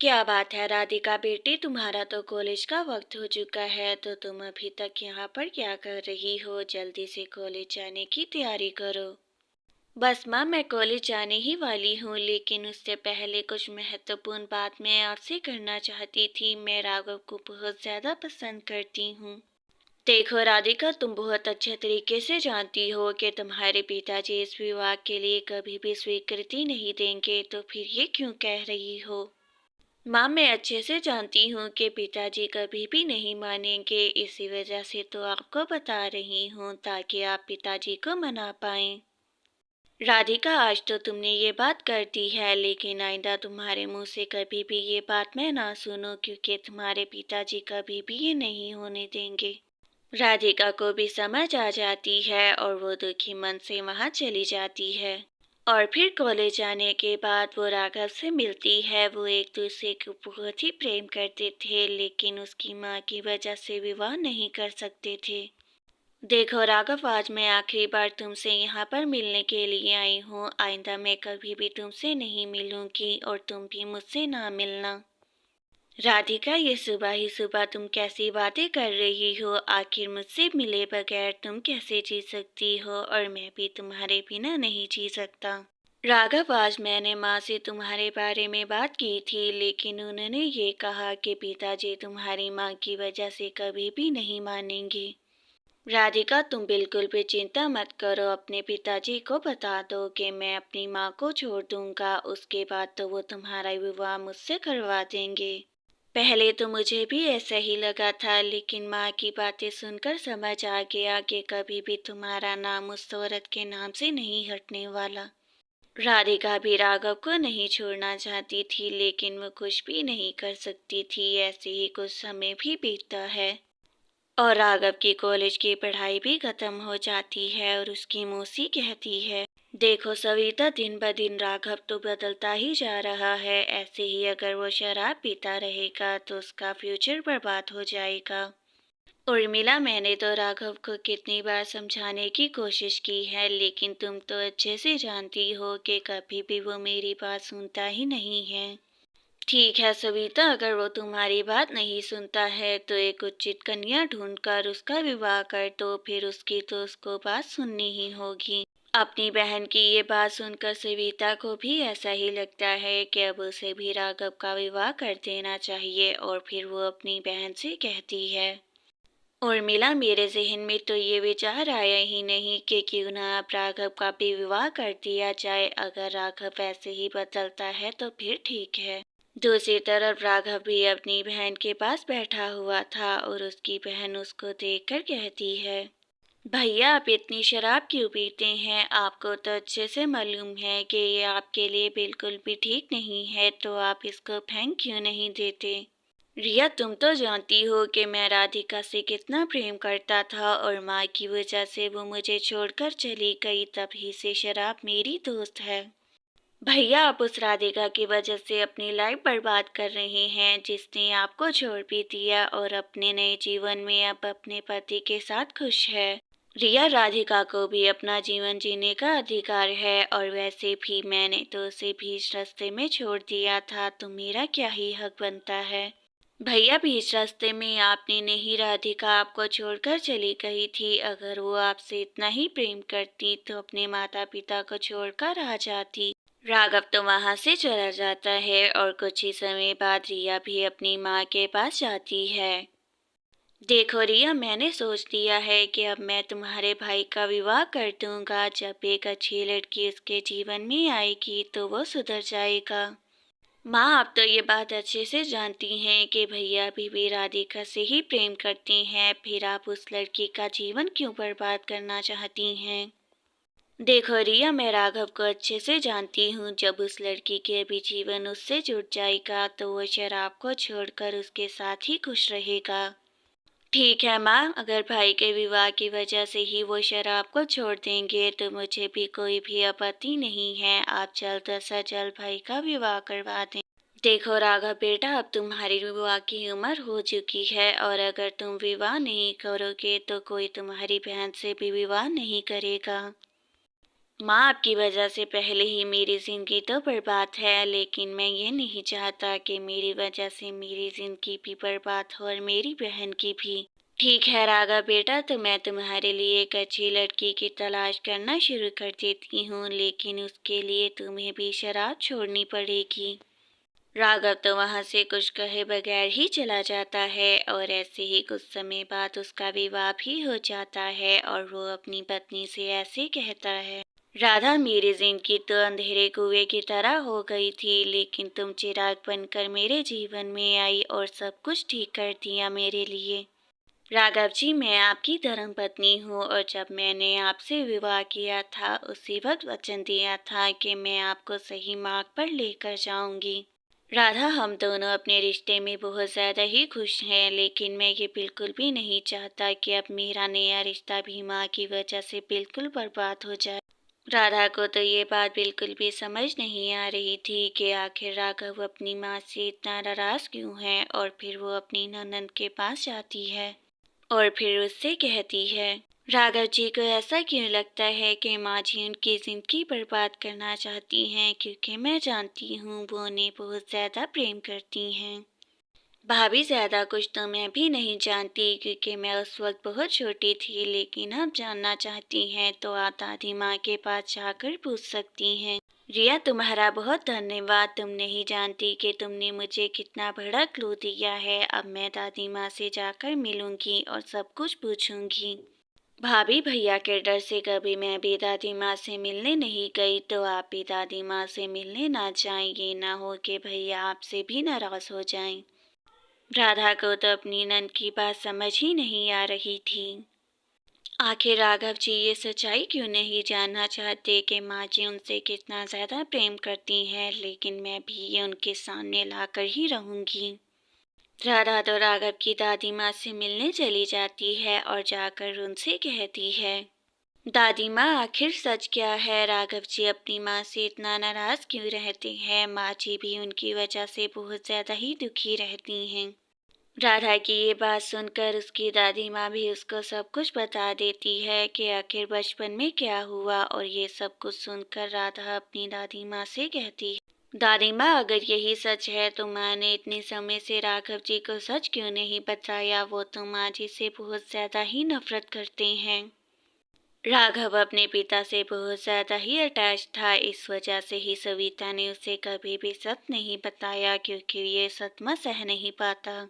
क्या बात है राधिका बेटी, तुम्हारा तो कॉलेज का वक्त हो चुका है, तो तुम अभी तक यहाँ पर क्या कर रही हो? जल्दी से कॉलेज जाने की तैयारी करो। बस माँ, मैं कॉलेज जाने ही वाली हूँ, लेकिन उससे पहले कुछ महत्वपूर्ण बात मैं आपसे करना चाहती थी। मैं राघव को बहुत ज़्यादा पसंद करती हूँ। देखो राधिका, तुम बहुत अच्छे तरीके से जानती हो कि तुम्हारे पिताजी इस विवाह के लिए कभी भी स्वीकृति नहीं देंगे, तो फिर ये क्यों कह रही हो? माँ, मैं अच्छे से जानती हूँ कि पिताजी कभी भी नहीं मानेंगे, इसी वजह से तो आपको बता रही हूँ ताकि आप पिताजी को मना पाएं। राधिका, आज तो तुमने ये बात कर दी है, लेकिन आइंदा तुम्हारे मुंह से कभी भी ये बात मैं ना सुनूं, क्योंकि तुम्हारे पिताजी कभी भी ये नहीं होने देंगे। राधिका को भी समझ आ जाती है और वो दुखी मन से वहां चली जाती है। और फिर कॉलेज जाने के बाद वो राघव से मिलती है। वो एक दूसरे को बहुत ही प्रेम करते थे, लेकिन उसकी माँ की वजह से विवाह नहीं कर सकते थे। देखो राघव, आज मैं आखिरी बार तुमसे यहाँ पर मिलने के लिए आई हूँ। आइंदा मैं कभी भी तुमसे नहीं मिलूंगी और तुम भी मुझसे ना मिलना। राधिका, ये सुबह ही सुबह तुम कैसी बातें कर रही हो? आखिर मुझसे मिले बगैर तुम कैसे जी सकती हो? और मैं भी तुम्हारे बिना नहीं जी सकता। राघव, आज मैंने माँ से तुम्हारे बारे में बात की थी, लेकिन उन्होंने ये कहा कि पिताजी तुम्हारी माँ की वजह से कभी भी नहीं मानेंगे। राधिका, तुम बिल्कुल भी चिंता मत करो। अपने पिताजी को बता दो कि मैं अपनी माँ को छोड़ दूंगा, उसके बाद तो वो तुम्हारा विवाह मुझसे करवा देंगे। पहले तो मुझे भी ऐसा ही लगा था, लेकिन माँ की बातें सुनकर समझ आ गया कि कभी भी तुम्हारा नाम उस औरत के नाम से नहीं हटने वाला। राधिका भी राघव को नहीं छोड़ना चाहती थी, लेकिन वो कुछ भी नहीं कर सकती थी। ऐसे ही कुछ समय भी बीतता है और राघव की कॉलेज की पढ़ाई भी खत्म हो जाती है और उसकी मौसी कहती है, देखो सविता, दिन ब दिन राघव तो बदलता ही जा रहा है। ऐसे ही अगर वो शराब पीता रहेगा तो उसका फ्यूचर बर्बाद हो जाएगा। उर्मिला, मैंने तो राघव को कितनी बार समझाने की कोशिश की है, लेकिन तुम तो अच्छे से जानती हो कि कभी भी वो मेरी बात सुनता ही नहीं है। ठीक है सविता, अगर वो तुम्हारी बात नहीं सुनता है तो एक उचित कन्या ढूंढकर उसका विवाह कर दो, फिर उसकी तो उसको बात सुननी ही होगी। अपनी बहन की ये बात सुनकर सविता को भी ऐसा ही लगता है कि अब उसे भी राघव का विवाह कर देना चाहिए, और फिर वो अपनी बहन से कहती है, उर्मिला, मेरे जहन में तो ये विचार आया ही नहीं कि क्यों ना अब राघव का भी विवाह कर दिया जाए। अगर राघव ऐसे ही बदलता है तो फिर ठीक है। दूसरी तरफ राघव भी अपनी बहन के पास बैठा हुआ था और उसकी बहन उसको देखकर कहती है, भैया, आप इतनी शराब क्यों पीते हैं? आपको तो अच्छे से मालूम है कि ये आपके लिए बिल्कुल भी ठीक नहीं है, तो आप इसको फेंक क्यों नहीं देते? रिया, तुम तो जानती हो कि मैं राधिका से कितना प्रेम करता था और माँ की वजह से वो मुझे छोड़कर चली गई, तभी से शराब मेरी दोस्त है। भैया, आप उस राधिका की वजह से अपनी लाइफ बर्बाद कर रहे हैं, जिसने आपको छोड़ भी दिया और अपने नए जीवन में अब अपने पति के साथ खुश है। रिया, राधिका को भी अपना जीवन जीने का अधिकार है, और वैसे भी मैंने तो उसे बीच रास्ते में छोड़ दिया था, तो मेरा क्या ही हक बनता है? भैया, बीच रास्ते में आपने नहीं, राधिका आपको छोड़कर चली गई थी। अगर वो आपसे इतना ही प्रेम करती तो अपने माता पिता को छोड़कर आ जाती। राघव तो वहां से चला जाता है और कुछ ही समय बाद रिया भी अपनी माँ के पास जाती है। देखो रिया, मैंने सोच लिया है कि अब मैं तुम्हारे भाई का विवाह कर दूंगा। जब एक अच्छी लड़की उसके जीवन में आएगी तो वो सुधर जाएगा। माँ, आप तो ये बात अच्छे से जानती हैं कि भैया भी राधिका से ही प्रेम करते हैं, फिर आप उस लड़की का जीवन क्यों बर्बाद करना चाहती हैं? देखो रिया, मैं राघव को अच्छे से जानती हूँ। जब उस लड़की के भी जीवन उससे जुड़ जाएगा तो वो शराब को छोड़कर उसके साथ ही खुश रहेगा। ठीक है माँ, अगर भाई के विवाह की वजह से ही वो शराब को छोड़ देंगे तो मुझे भी कोई भी आपत्ति नहीं है। आप जल्द से जल्द भाई का विवाह करवा दें। देखो राघव बेटा, अब तुम्हारी विवाह की उम्र हो चुकी है, और अगर तुम विवाह नहीं करोगे तो कोई तुम्हारी बहन से भी विवाह नहीं करेगा। माँ, आपकी वजह से पहले ही मेरी ज़िंदगी तो बर्बाद है, लेकिन मैं ये नहीं चाहता कि मेरी वजह से मेरी ज़िंदगी भी बर्बाद हो और मेरी बहन की भी। ठीक है राघव बेटा, तो मैं तुम्हारे लिए एक अच्छी लड़की की तलाश करना शुरू कर देती हूँ, लेकिन उसके लिए तुम्हें भी शराब छोड़नी पड़ेगी। राघव तो वहाँ से कुछ कहे बगैर ही चला जाता है और ऐसे ही कुछ समय बाद उसका विवाह भी हो जाता है और वो अपनी पत्नी से ऐसे कहता है, राधा, मेरी जिंदगी तो अंधेरे कुएं की तरह हो गई थी, लेकिन तुम चिराग बनकर मेरे जीवन में आई और सब कुछ ठीक कर दिया मेरे लिए। राघव जी, मैं आपकी धर्म पत्नी हूँ और जब मैंने आपसे विवाह किया था उसी वक्त वचन दिया था कि मैं आपको सही मार्ग पर लेकर जाऊंगी। राधा, हम दोनों अपने रिश्ते में बहुत ज़्यादा ही खुश हैं, लेकिन मैं ये बिल्कुल भी नहीं चाहता कि अब मेरा नया रिश्ता भी माँ की वजह से बिल्कुल बर्बाद हो जाए। राधा को तो ये बात बिल्कुल भी समझ नहीं आ रही थी कि आखिर राघव अपनी माँ से इतना नाराज़ क्यों है और फिर वो अपनी ननद के पास जाती है और फिर उससे कहती है, राघव जी को ऐसा क्यों लगता है कि माँ जी उनकी ज़िंदगी बर्बाद करना चाहती हैं, क्योंकि मैं जानती हूँ वो उन्हें बहुत ज़्यादा प्रेम करती हैं। भाभी, ज़्यादा कुछ तो मैं भी नहीं जानती, क्योंकि मैं उस वक्त बहुत छोटी थी, लेकिन अब जानना चाहती हैं तो आप दादी माँ के पास जाकर पूछ सकती हैं। रिया, तुम्हारा बहुत धन्यवाद। तुम नहीं जानती कि तुमने मुझे कितना बड़ा क्लू दिया है। अब मैं दादी माँ से जाकर मिलूंगी और सब कुछ पूछूंगी। भाभी, भैया के डर से कभी मैं भी दादी माँ से मिलने नहीं गई, तो आप भी दादी माँ से मिलने ना जाएं, ये ना हो कि भैया आपसे भी नाराज हो जाएं। राधा को तो अपनी नंद की बात समझ ही नहीं आ रही थी। आखिर राघव जी ये सच्चाई क्यों नहीं जानना चाहते कि माँ जी उनसे कितना ज़्यादा प्रेम करती हैं, लेकिन मैं भी ये उनके सामने लाकर ही रहूंगी। राधा तो राघव की दादी माँ से मिलने चली जाती है और जाकर उनसे कहती है, दादी माँ, आखिर सच क्या है? राघव जी अपनी माँ से इतना नाराज़ क्यों रहते हैं? माँ जी भी उनकी वजह से बहुत ज़्यादा ही दुखी रहती हैं। राधा की ये बात सुनकर उसकी दादी माँ भी उसको सब कुछ बता देती है कि आखिर बचपन में क्या हुआ, और ये सब कुछ सुनकर राधा अपनी दादी माँ से कहती है, दादी माँ, अगर यही सच है तो माँ ने इतने समय से राघव जी को सच क्यों नहीं बताया? वो तो माँ जी से बहुत ज़्यादा ही नफरत करते हैं। राघव अपने पिता से बहुत ज़्यादा ही अटैच था, इस वजह से ही सविता ने उसे कभी भी सच नहीं बताया, क्योंकि ये सदमा सह नहीं पाता।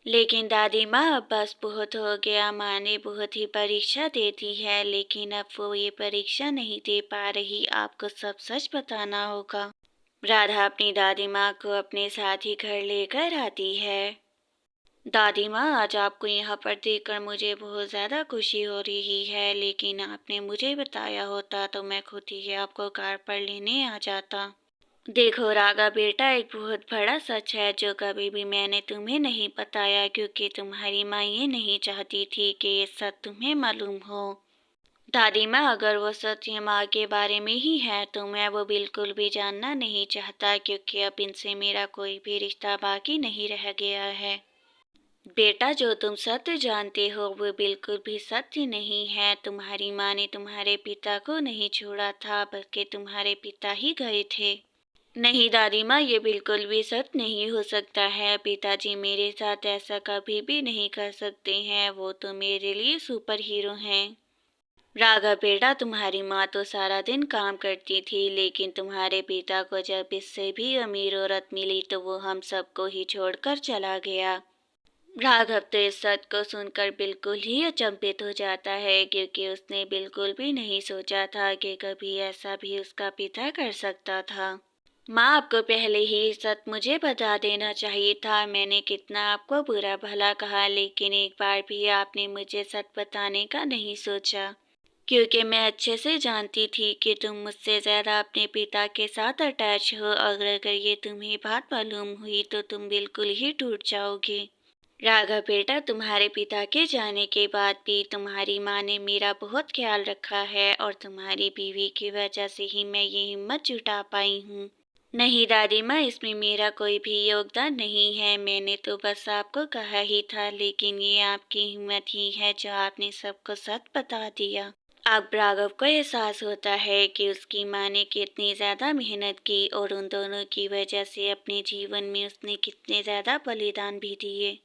लेकिन दादी माँ, अब बस बहुत हो गया। माँ ने बहुत ही परीक्षा दे दी है, लेकिन अब वो ये परीक्षा नहीं दे पा रही। आपको सब सच बताना होगा। राधा अपनी दादी माँ को अपने साथ ही घर लेकर आती है। दादी माँ, आज आपको यहाँ पर देखकर मुझे बहुत ज़्यादा खुशी हो रही है, लेकिन आपने मुझे बताया होता तो मैं खुद ही आपको कार पर लेने आ जाता। देखो रागा बेटा, एक बहुत बड़ा सच है जो कभी भी मैंने तुम्हें नहीं बताया, क्योंकि तुम्हारी माँ ये नहीं चाहती थी कि ये सच तुम्हें मालूम हो। दादी माँ, अगर वो सत्य माँ के बारे में ही है तो मैं वो बिल्कुल भी जानना नहीं चाहता, क्योंकि अब इनसे मेरा कोई भी रिश्ता बाकी नहीं रह गया है। बेटा, जो तुम सत्य जानते हो वो बिल्कुल भी सत्य नहीं है। तुम्हारी माँ ने तुम्हारे पिता को नहीं छोड़ा था, बल्कि तुम्हारे पिता ही गए थे। नहीं दादी माँ, ये बिल्कुल भी सच नहीं हो सकता है। पिताजी मेरे साथ ऐसा कभी भी नहीं कर सकते हैं, वो तो मेरे लिए सुपर हीरो हैं। राघव बेटा, तुम्हारी माँ तो सारा दिन काम करती थी, लेकिन तुम्हारे पिता को जब इससे भी अमीर औरत मिली तो वो हम सबको ही छोड़कर चला गया। राघव तो इस सच को सुनकर बिल्कुल ही अचंभित हो जाता है, क्योंकि उसने बिल्कुल भी नहीं सोचा था कि कभी ऐसा भी उसका पिता कर सकता था। माँ, आपको पहले ही सच मुझे बता देना चाहिए था। मैंने कितना आपको बुरा भला कहा, लेकिन एक बार भी आपने मुझे सच बताने का नहीं सोचा, क्योंकि मैं अच्छे से जानती थी कि तुम मुझसे ज़्यादा अपने पिता के साथ अटैच हो, और अगर ये तुम्हें बात मालूम हुई तो तुम बिल्कुल ही टूट जाओगे। राघव बेटा, तुम्हारे पिता के जाने के बाद भी तुम्हारी माँ ने मेरा बहुत ख्याल रखा है, और तुम्हारी बीवी की वजह से ही मैं ये हिम्मत जुटा पाई हूँ। नहीं दादी माँ, इसमें मेरा कोई भी योगदान नहीं है। मैंने तो बस आपको कहा ही था, लेकिन ये आपकी हिम्मत ही है जो आपने सबको सच बता दिया। अब राघव को एहसास होता है कि उसकी माँ ने कितनी ज़्यादा मेहनत की और उन दोनों की वजह से अपने जीवन में उसने कितने ज़्यादा बलिदान भी दिए।